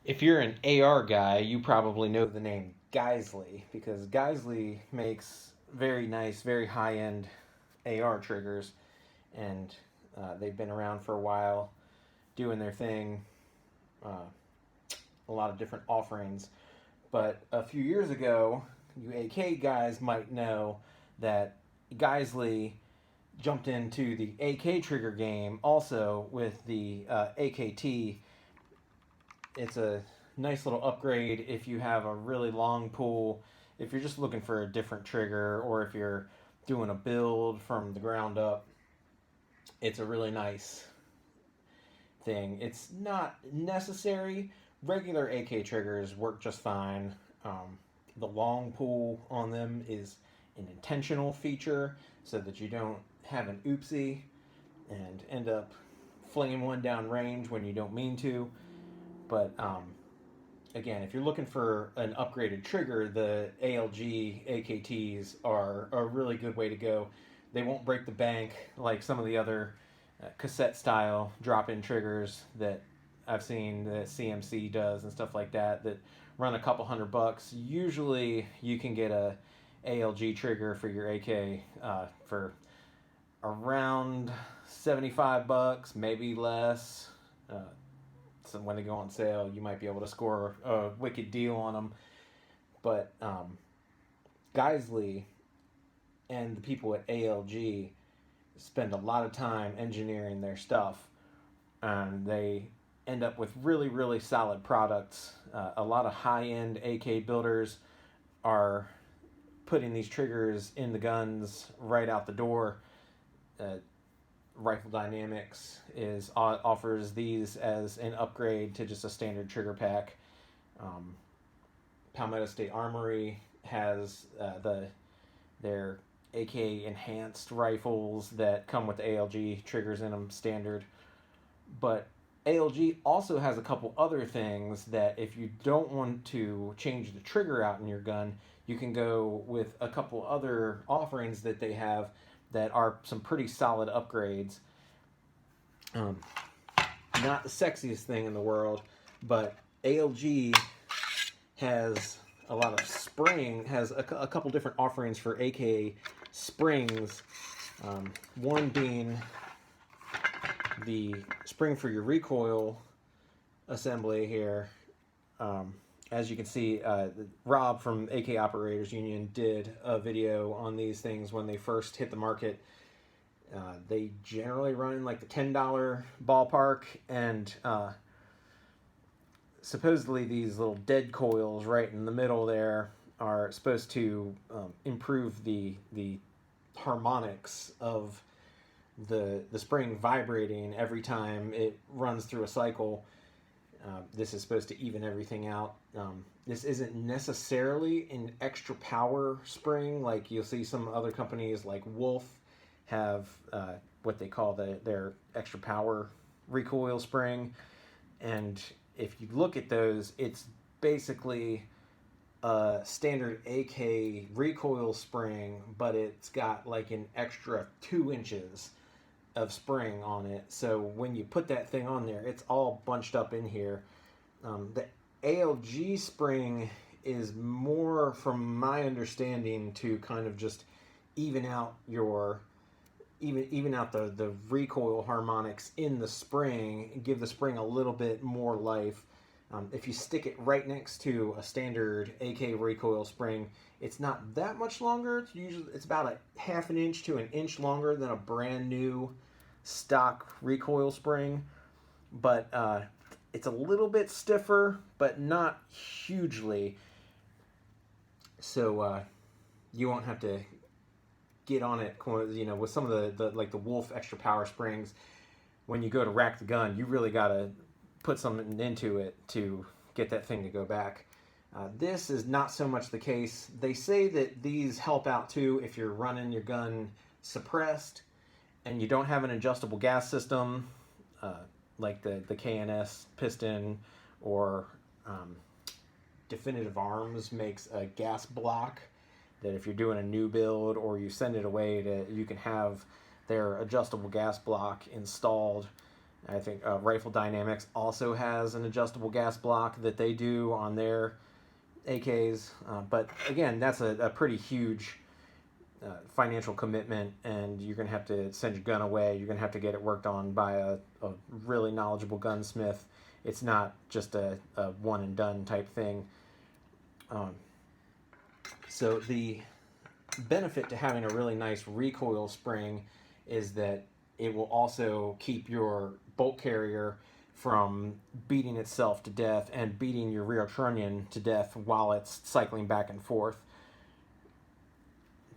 If you're an AR guy, you probably know the name Geissele because Geissele makes very nice, very high-end AR triggers, and they've been around for a while, doing their thing. Uh, a lot of different offerings, but a few years ago, you AK guys might know that Geissele jumped into the AK trigger game also with the AKT. It's a nice little upgrade if you have a really long pull, if you're just looking for a different trigger, or if you're doing a build from the ground up. It's a really nice thing. It's not necessary. Regular AK triggers work just fine. The long pull on them is an intentional feature so that you don't have an oopsie and end up flinging one down range when you don't mean to. But again, if you're looking for an upgraded trigger, the ALG AKTs are a really good way to go. They won't break the bank like some of the other cassette style drop-in triggers that I've seen that CMC does and stuff like that run a couple $100. Usually you can get a ALG trigger for your AK for around $75, maybe less. So when they go on sale, you might be able to score a wicked deal on them. But Geissele and the people at ALG spend a lot of time engineering their stuff, and they end up with really, really solid products. A lot of high-end AK builders are putting these triggers in the guns right out the door. Rifle Dynamics offers these as an upgrade to just a standard trigger pack. Palmetto State Armory has their AK enhanced rifles that come with ALG triggers in them standard. But ALG also has a couple other things that if you don't want to change the trigger out in your gun, you can go with a couple other offerings that they have that are some pretty solid upgrades. Not the sexiest thing in the world, but ALG has a lot of has a couple different offerings for AK springs. One being the spring for your recoil assembly here. As you can see, Rob from AK Operators Union did a video on these things when they first hit the market. They generally run in like the $10 ballpark, and supposedly these little dead coils right in the middle there are supposed to improve the harmonics of the spring vibrating every time it runs through a cycle. This is supposed to even everything out. This isn't necessarily an extra power spring like you'll see some other companies like Wolf have what they call their extra power recoil spring. And if you look at those, it's basically a standard AK recoil spring, but it's got like an extra 2 inches of spring on it. So when you put that thing on there, it's all bunched up in here. The ALG spring is more, from my understanding, to kind of just even out the recoil harmonics in the spring, give the spring a little bit more life. If you stick it right next to a standard AK recoil spring, it's not that much longer. It's about a half an inch to an inch longer than a brand new stock recoil spring, but it's a little bit stiffer, but not hugely. So you won't have to get on it, with some of the like the Wolf extra power springs. When you go to rack the gun, you really got to put something into it to get that thing to go back. This is not so much the case. They say that these help out too if you're running your gun suppressed and you don't have an adjustable gas system, like the KNS piston, or Definitive Arms makes a gas block that if you're doing a new build or you send it away, you can have their adjustable gas block installed. I think Rifle Dynamics also has an adjustable gas block that they do on their AKs. But again, that's a pretty huge financial commitment, and you're going to have to send your gun away. You're going to have to get it worked on by a really knowledgeable gunsmith. It's not just a one and done type thing. So the benefit to having a really nice recoil spring is that it will also keep your bolt carrier from beating itself to death and beating your rear trunnion to death while it's cycling back and forth.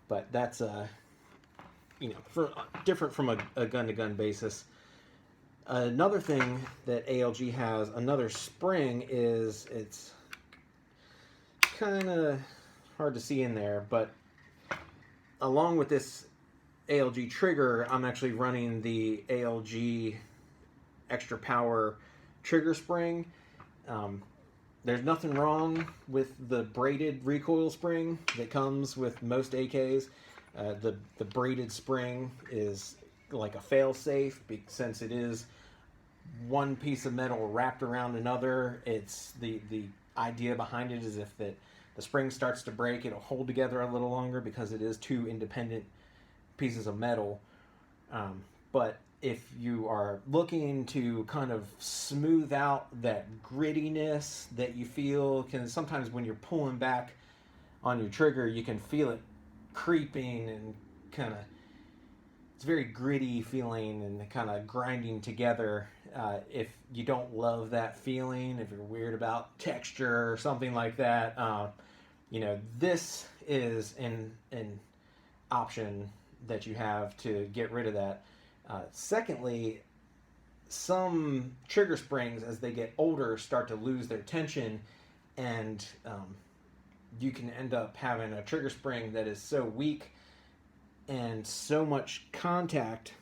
But that's different from a gun-to-gun basis. Another thing that ALG has, another spring, is it's kind of hard to see in there, but along with this ALG trigger, I'm actually running the ALG extra power trigger spring. There's nothing wrong with the braided recoil spring that comes with most AKs. The braided spring is like a fail-safe, since it is one piece of metal wrapped around another. It's the idea behind it is if the spring starts to break, it'll hold together a little longer because it is two independent pieces of metal. But if you are looking to kind of smooth out that grittiness that you feel, sometimes when you're pulling back on your trigger, you can feel it creeping and kind of, it's very gritty feeling and kind of grinding together. If you don't love that feeling, if you're weird about texture or something like that, this is an option that you have to get rid of that. Secondly, some trigger springs, as they get older, start to lose their tension, and you can end up having a trigger spring that is so weak and so much contact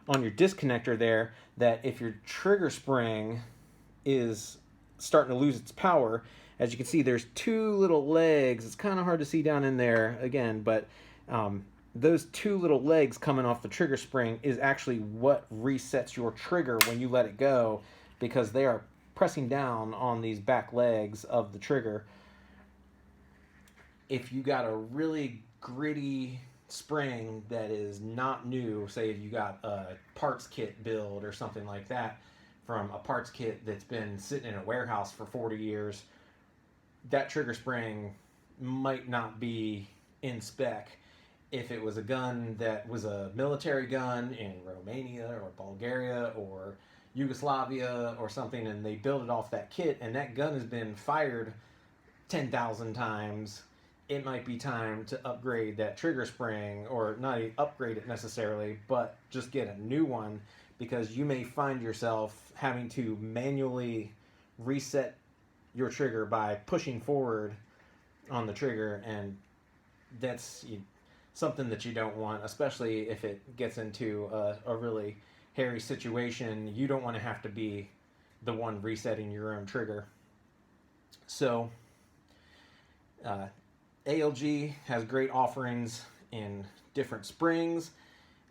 on your disconnector there that if your trigger spring is starting to lose its power, as you can see, there's two little legs. It's kind of hard to see down in there again, but those two little legs coming off the trigger spring is actually what resets your trigger when you let it go, because they are pressing down on these back legs of the trigger. If you got a really gritty spring that is not new, say if you got a parts kit build or something like that from a parts kit that's been sitting in a warehouse for 40 years, that trigger spring might not be in spec. If it was a gun that was a military gun in Romania or Bulgaria or Yugoslavia or something, and they built it off that kit, and that gun has been fired 10,000 times, it might be time to upgrade that trigger spring, or not even upgrade it necessarily, but just get a new one, because you may find yourself having to manually reset your trigger by pushing forward on the trigger, and that's something that you don't want, especially if it gets into a really hairy situation. You don't want to have to be the one resetting your own trigger. So ALG has great offerings in different springs,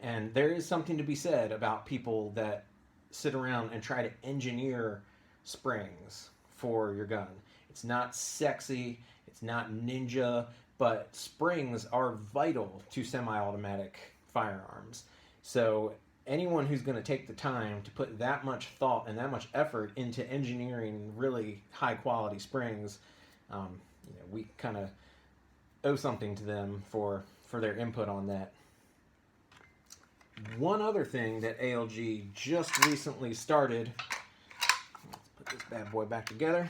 and there is something to be said about people that sit around and try to engineer springs for your gun. It's not sexy, it's not ninja, but springs are vital to semi-automatic firearms. So anyone who's going to take the time to put that much thought and that much effort into engineering really high quality springs, we kind of owe something to them for their input on that. One other thing that ALG just recently started, let's put this bad boy back together.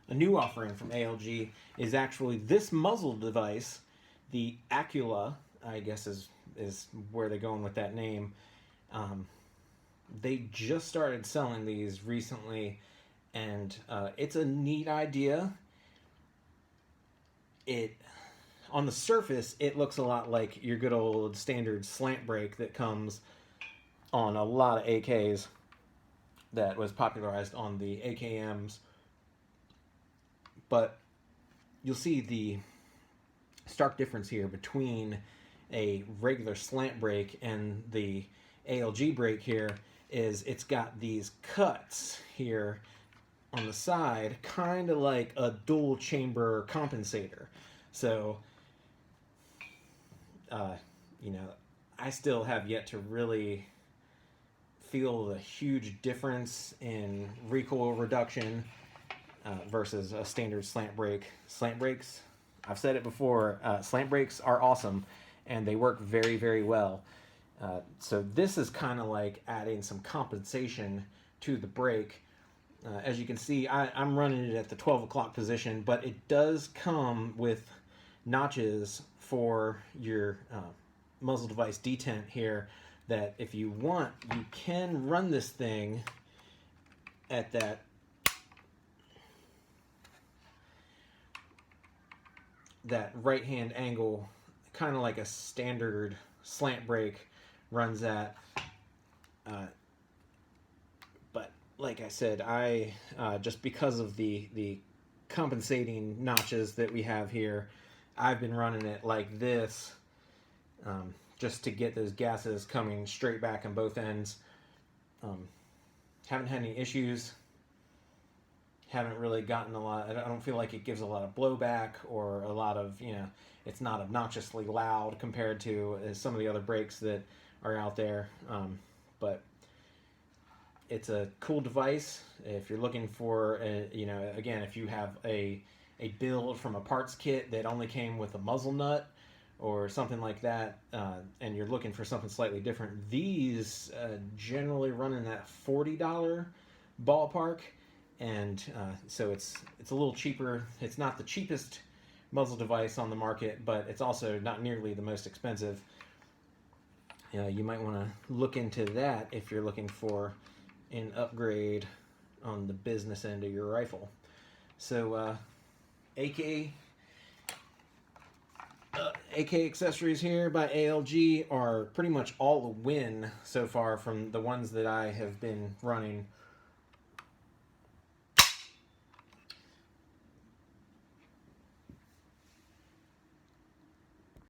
A new offering from ALG is actually this muzzle device, the Acula, I guess is where they're going with that name. They just started selling these recently, and it's a neat idea. It On the surface, it looks a lot like your good old standard slant brake that comes on a lot of AKs that was popularized on the AKMs. But you'll see the stark difference here between a regular slant brake and the ALG brake here is it's got these cuts here on the side, kind of like a dual chamber compensator. So, you know, I still have yet to really feel the huge difference in recoil reduction versus a standard slant brake. Slant brakes, I've said it before, slant brakes are awesome and they work very, very well. So this is kind of like adding some compensation to the brake. As you can see, I'm running it at the 12 o'clock position, but it does come with notches for your muzzle device detent here that if you want, you can run this thing at that right hand angle, kind of like a standard slant brake runs at. But like I said, I just because of the compensating notches that we have here, I've been running it like this just to get those gases coming straight back on both ends. Haven't had any issues. Haven't really gotten a lot. I don't feel like it gives a lot of blowback or a lot of, you know, it's not obnoxiously loud compared to some of the other brakes that are out there. But it's a cool device if you're looking for, you know, again, if you have a build from a parts kit that only came with a muzzle nut or something like that, and you're looking for something slightly different. These generally run in that $40 ballpark, and so it's a little cheaper. It's not the cheapest muzzle device on the market, but it's also not nearly the most expensive. You might want to look into that if you're looking for an upgrade on the business end of your rifle. So AK accessories here by ALG are pretty much all a win so far from the ones that I have been running